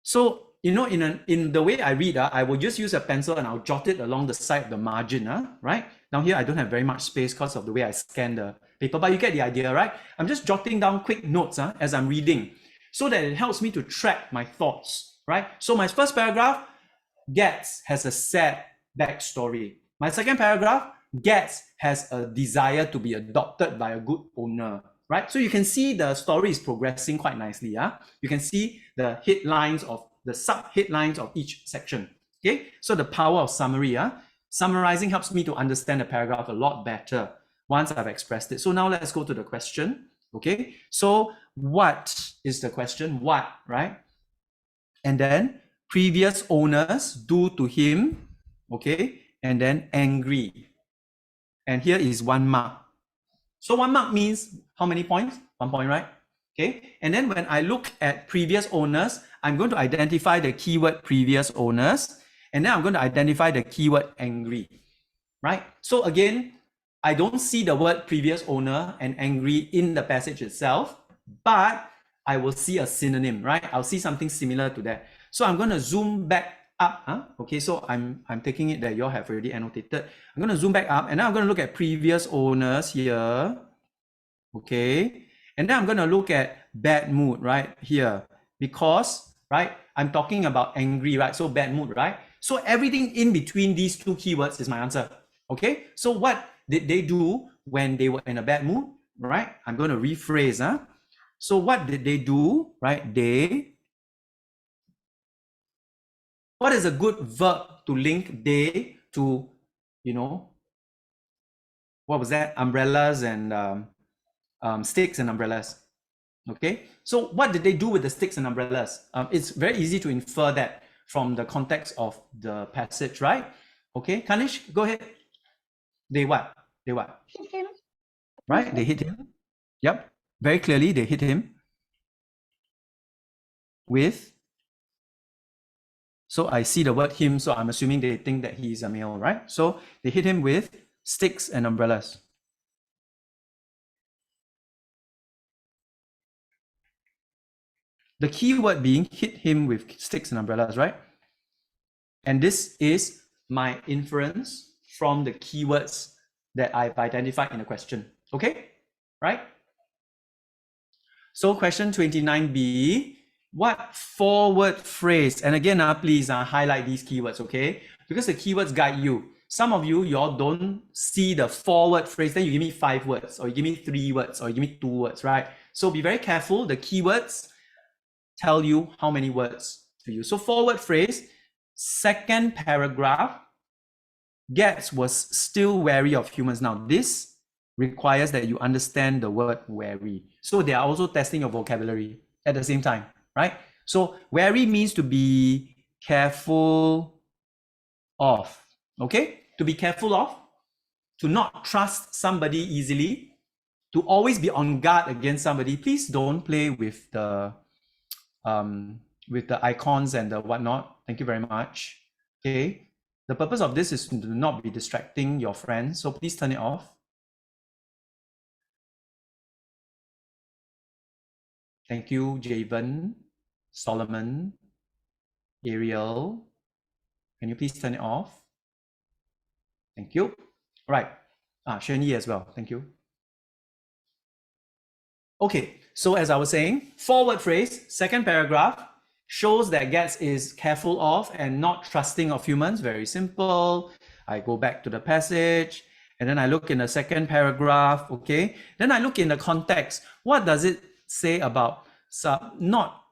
So, in the way I read, I will just use a pencil and I'll jot it along the side of the margin, right? Now here, I don't have very much space because of the way I scan the paper, but you get the idea, right? I'm just jotting down quick notes as I'm reading so that it helps me to track my thoughts, right? So my first paragraph, Getz has a sad backstory. My second paragraph, Getz has a desire to be adopted by a good owner, right? So you can see the story is progressing quite nicely. You can see the headlines of the sub-headlines of each section. Okay, so the power of summary. Summarizing helps me to understand the paragraph a lot better once I've expressed it. So now let's go to the question. Okay, so what is the question? What, right? And then previous owners do to him, okay? And then angry. And here is 1 mark. So 1 mark means how many points? 1 point, right? Okay. And then when I look at previous owners, I'm going to identify the keyword previous owners. And then I'm going to identify the keyword angry, right? So again, I don't see the word previous owner and angry in the passage itself, but I will see a synonym, right? I'll see something similar to that. So I'm going to zoom back up. Okay, so I'm taking it that you all have already annotated. I'm going to zoom back up, and now I'm going to look at previous owners here. Okay, and then I'm going to look at bad mood right here, because right, I'm talking about angry, right? So bad mood, right? So everything in between these two keywords is my answer. Okay, so what did they do when they were in a bad mood, right? I'm going to rephrase. So what did they do, right? What is a good verb to link they to, what was that? Umbrellas and sticks and umbrellas. Okay, so what did they do with the sticks and umbrellas? It's very easy to infer that from the context of the passage, right? Okay, Kanish, go ahead. They what? They what? Hit him. Right? They hit him. Yep. Very clearly, they hit him with. So I see the word him, so I'm assuming they think that he is a male, right? So they hit him with sticks and umbrellas. The key word being hit him with sticks and umbrellas, right? And this is my inference from the keywords that I've identified in the question. Okay? Right? So question 29b, what four-word phrase, and again, please highlight these keywords, okay? Because the keywords guide you. Some of you, y'all don't see the four-word phrase, then you give me 5 words, or you give me 3 words, or you give me 2 words, right? So be very careful. The keywords tell you how many words to use. So four-word phrase, second paragraph, Getz was still wary of humans. Now, this requires that you understand the word wary. So they are also testing your vocabulary at the same time, right? So wary means to be careful of, okay? To be careful of, to not trust somebody easily, to always be on guard against somebody. Please don't play with the icons and the whatnot. Thank you very much. Okay. The purpose of this is to not be distracting your friends. So please turn it off. Thank you, Javen, Solomon, Ariel. Can you please turn it off? Thank you. All right. Shen Yi as well. Thank you. Okay. So as I was saying, forward phrase, second paragraph, shows that Getz is careful of and not trusting of humans. Very simple. I go back to the passage and then I look in the second paragraph, okay? Then I look in the context. What does it say about not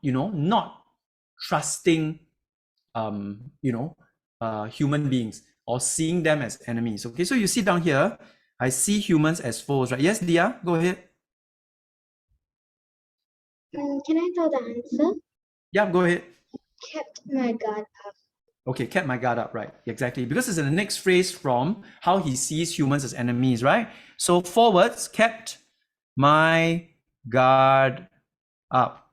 trusting, human beings or seeing them as enemies, okay? So you see down here, I see humans as foes, right? Yes, Dia, go ahead. Can I tell the answer? Yeah, go ahead. Kept my guard up. Okay, kept my guard up, right? Exactly. Because it's in the next phrase from how he sees humans as enemies, right? So forwards, kept my guard up.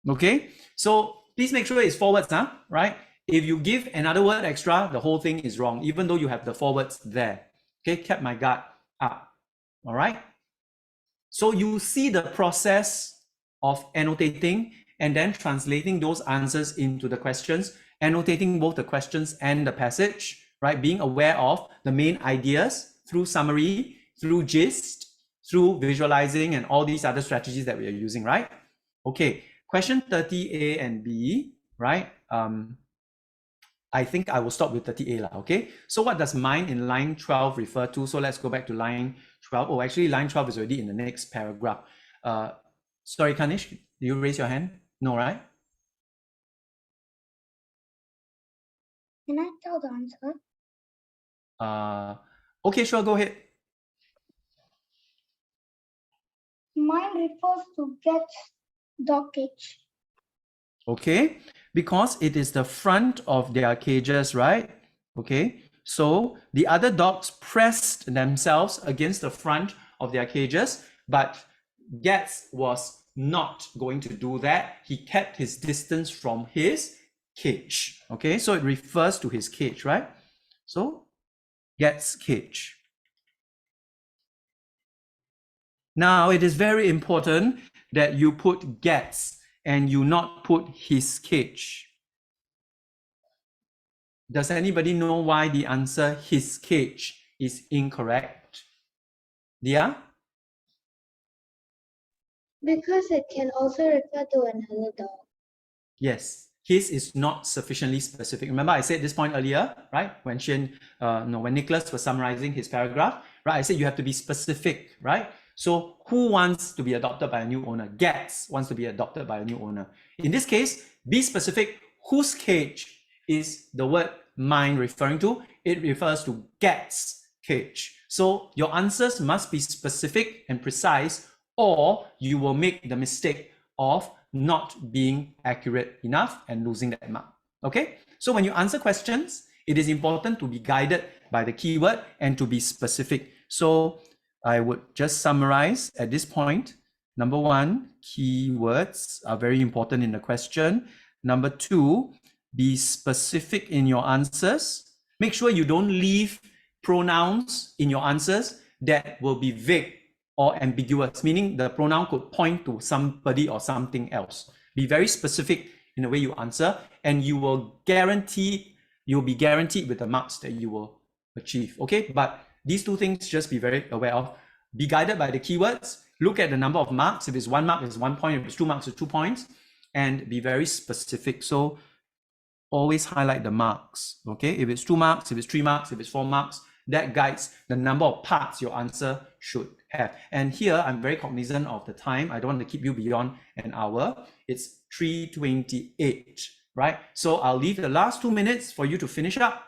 Okay? So please make sure it's forwards, right? If you give another word extra, the whole thing is wrong, even though you have the forwards there. Okay, kept my guard up. All right? So you see the process of annotating and then translating those answers into the questions, annotating both the questions and the passage, right? Being aware of the main ideas through summary, through gist, through visualizing, and all these other strategies that we are using, right? Okay, question 30A and B, right? I think I will stop with 30A, okay? So what does mine in line 12 refer to? So let's go back to line 12. Oh, actually line 12 is already in the next paragraph. Sorry, Kanish, do you raise your hand? No, right? Can I tell the answer? Okay, sure, go ahead. Mine refers to Get's dog cage. Okay, because it is the front of their cages, right? Okay, so the other dogs pressed themselves against the front of their cages, but Getz was not going to do that. He kept his distance from his cage. Okay, so it refers to his cage, right? So Getz cage. Now it is very important that you put Getz and you not put his cage. Does anybody know why the answer his cage is incorrect? Dia? Because it can also refer to another dog. Yes, his is not sufficiently specific. Remember I said this point earlier, right? When when Nicholas was summarizing his paragraph, right? I said you have to be specific, right? So who wants to be adopted by a new owner? Getz wants to be adopted by a new owner. In this case, be specific. Whose cage is the word mine referring to? It refers to Getz cage. So your answers must be specific and precise, or you will make the mistake of not being accurate enough and losing that mark. Okay? So when you answer questions, it is important to be guided by the keyword and to be specific. So I would just summarize at this point. Number one, keywords are very important in the question. Number two, be specific in your answers. Make sure you don't leave pronouns in your answers that will be vague or ambiguous, meaning the pronoun could point to somebody or something else. Be very specific in the way you answer, and you'll be guaranteed with the marks that you will achieve. Okay, but these two things just be very aware of. Be guided by the keywords. Look at the number of marks. If it's 1 mark, it's 1 point. If it's 2 marks, it's 2 points. And be very specific. So always highlight the marks. Okay, if it's 2 marks, if it's 3 marks, if it's 4 marks, that guides the number of parts your answer should have. And here, I'm very cognizant of the time. I don't want to keep you beyond an hour. It's 3:28, right? So I'll leave the last 2 minutes for you to finish up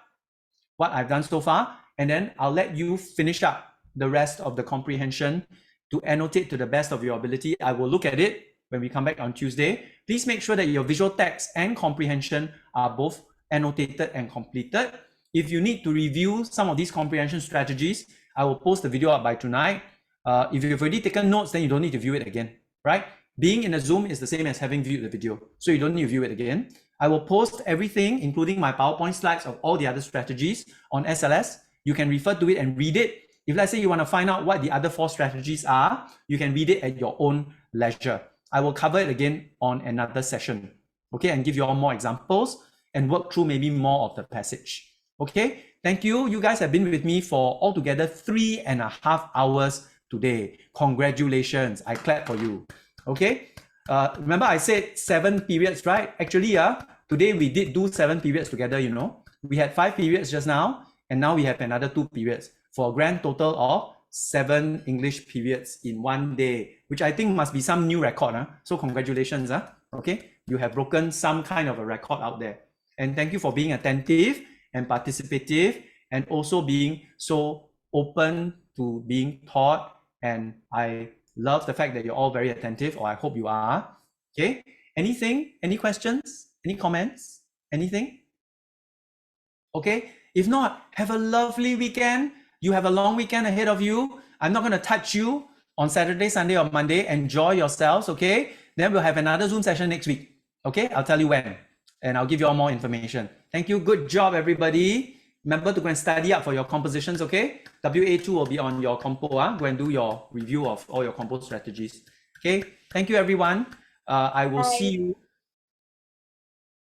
what I've done so far, and then I'll let you finish up the rest of the comprehension to annotate to the best of your ability. I will look at it when we come back on Tuesday. Please make sure that your visual text and comprehension are both annotated and completed. If you need to review some of these comprehension strategies, I will post the video up by tonight. If you've already taken notes, then you don't need to view it again, right? Being in a Zoom is the same as having viewed the video, so you don't need to view it again. I will post everything, including my PowerPoint slides of all the other strategies on SLS. You can refer to it and read it. If let's say you want to find out what the other 4 strategies are, you can read it at your own leisure. I will cover it again on another session, okay, and give you all more examples and work through maybe more of the passage. Okay, thank you. You guys have been with me for altogether 3.5 hours today. Congratulations. I clap for you. Okay. Remember I said 7 periods, right? Actually, today we did do 7 periods together, you know. We had 5 periods just now, and now we have another 2 periods for a grand total of 7 English periods in 1 day, which I think must be some new record. So congratulations. Okay, you have broken some kind of a record out there. And thank you for being attentive and participative, and also being so open to being taught. And I love the fact that you're all very attentive, or I hope you are. Okay, anything, any questions, any comments, anything? Okay, if not, have a lovely weekend. You have a long weekend ahead of you. I'm not going to touch you on Saturday, Sunday, or Monday. Enjoy yourselves, okay? Then we'll have another Zoom session next week. Okay, I'll tell you when, and I'll give you all more information. Thank you. Good job, everybody. Remember to go and study up for your compositions, okay? WA2 will be on your compo. Go and do your review of all your compo strategies. Okay, thank you, everyone. I will see you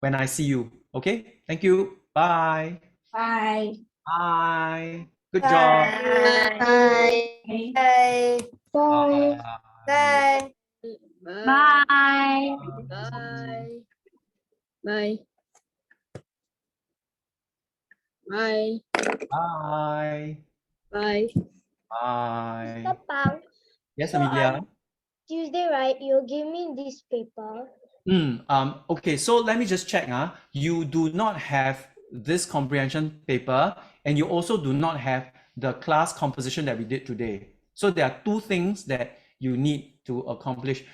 when I see you. Okay, thank you. Bye. Bye. Bye. Good job. Bye. Bye. Bye. Bye. Bye. Bye. Bye. Bye. Bye. Bye. Mr. Pang, Yes, So, Amelia. Tuesday, right? You give me this paper. Okay, so let me just check. You do not have this comprehension paper, and you also do not have the class composition that we did today. So there are 2 things that you need to accomplish.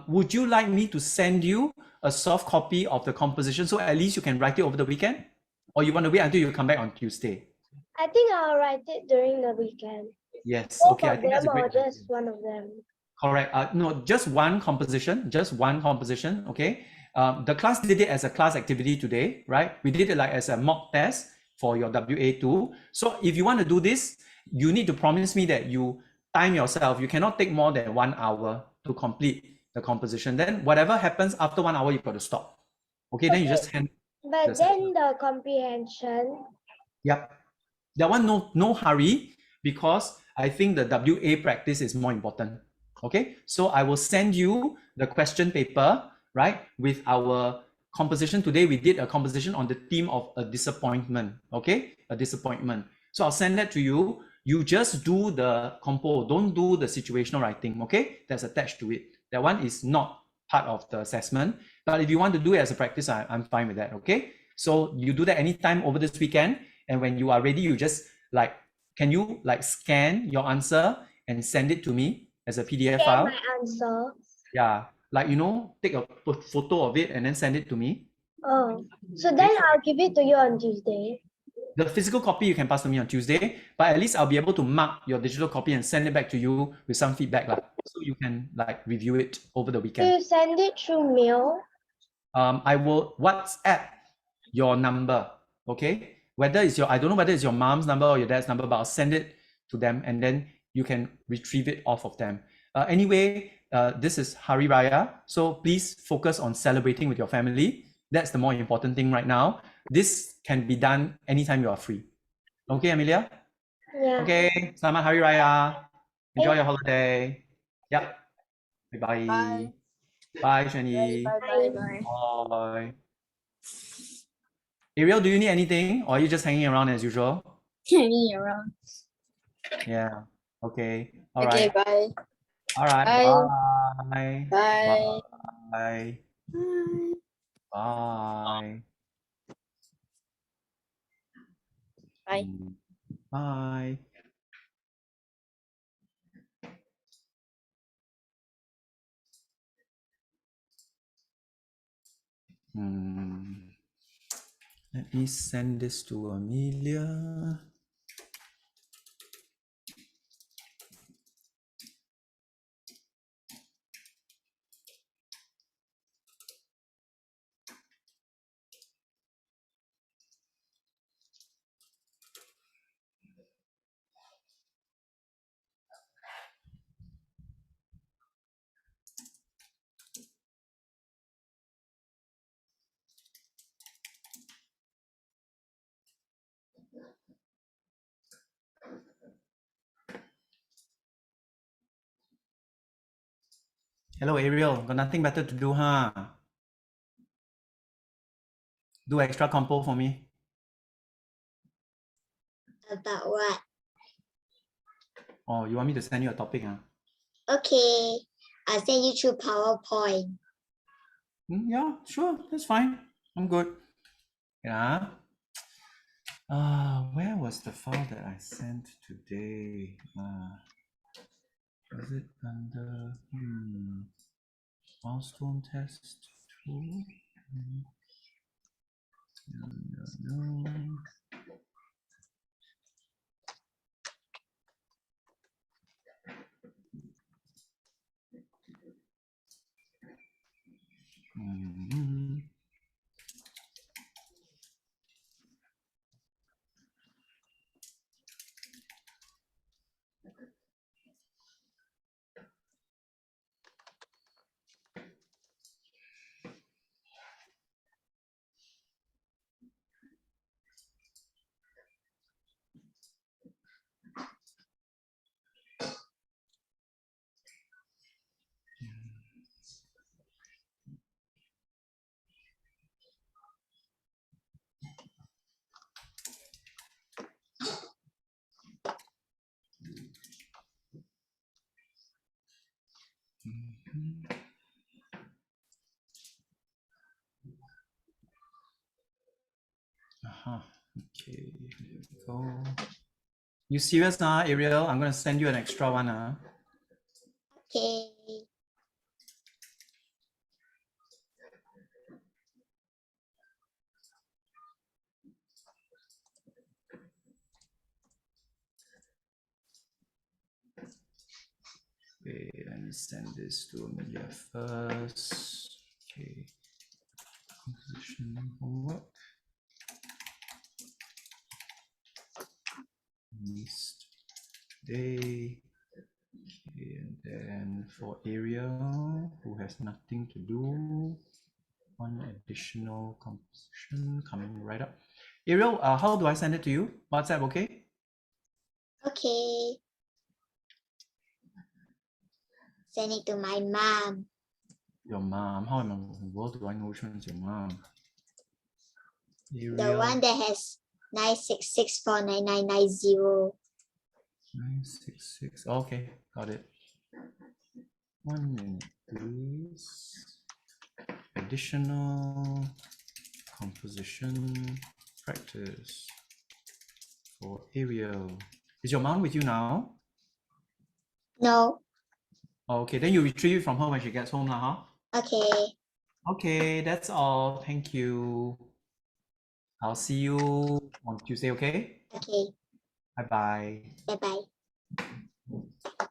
Would you like me to send you a soft copy of the composition so at least you can write it over the weekend? Or you want to wait until you come back on Tuesday? I think I'll write it during the weekend. Yes, Both okay, I of think that's a them or great idea. just one of them? Correct. No, just one composition, okay? The class did it as a class activity today, right? We did it like as a mock test for your WA2. So if you want to do this, you need to promise me that you time yourself. You cannot take more than 1 hour to complete the composition. Then whatever happens after 1 hour, you've got to stop. Okay, then you just hand. But then the comprehension, Yep. That one, no hurry, because I think the WA practice is more important. Okay, so I will send you the question paper, right? With our composition today, we did a composition on the theme of a disappointment. Okay, a disappointment. So I'll send that to you. You just do the compo, don't do the situational writing. Okay, that's attached to it. That one is not part of the assessment. But if you want to do it as a practice, I'm fine with that. Okay, so you do that anytime over this weekend, and when you are ready, you just can you scan your answer and send it to me as a PDF get file? my answer. Yeah, take a photo of it and then send it to me. Oh, so then I'll give it to you on Tuesday. The physical copy you can pass to me on Tuesday, but at least I'll be able to mark your digital copy and send it back to you with some feedback, lah. So you can like review it over the Do weekend. you send it through mail? I will WhatsApp your number, okay? Whether it's I don't know whether it's your mom's number or your dad's number, but I'll send it to them and then you can retrieve it off of them. Anyway, this is Hari Raya, so please focus on celebrating with your family. That's the more important thing right now. This can be done anytime you are free. Okay, Amelia? Yeah. Okay, selamat Hari Raya. Enjoy Hey. your holiday. Yep. Bye-bye. Bye. Bye, Shani. Bye. Bye. Bye. Ariel, do you need anything or are you just hanging around as usual? Hanging around. Yeah. Okay. All Okay. right. Bye. All right. Bye. Bye. Bye. Bye. Bye. Bye. Bye. Let me send this to Amelia. Hello, Ariel. Got nothing better to do, huh? Do extra compo for me. About what? Oh, you want me to send you a topic, huh? Okay. I'll send you through PowerPoint. Yeah, sure. That's fine. I'm good. Yeah. Where was the file that I sent today? Was it under milestone test 2? No. Okay, here we go. You serious now, Ariel? I'm gonna send you an extra one. Okay. Okay, let me send this to Amelia first. Okay, composition homework. Missed day. Okay, and then for Ariel, who has nothing to do, one additional composition coming right up. Ariel, how do I send it to you? WhatsApp, okay? Okay. Send it to my mom. Your mom. How in the world do I know which one is your mom? The Ariel, one that has 966499990. 966. Okay, got it. 1 minute, please. Additional composition practice for Ariel. Is your mom with you now? No. Okay, then you retrieve it from her when she gets home, huh? Okay. Okay, that's all. Thank you. I'll see you on Tuesday, okay? Okay. Bye bye. Bye bye.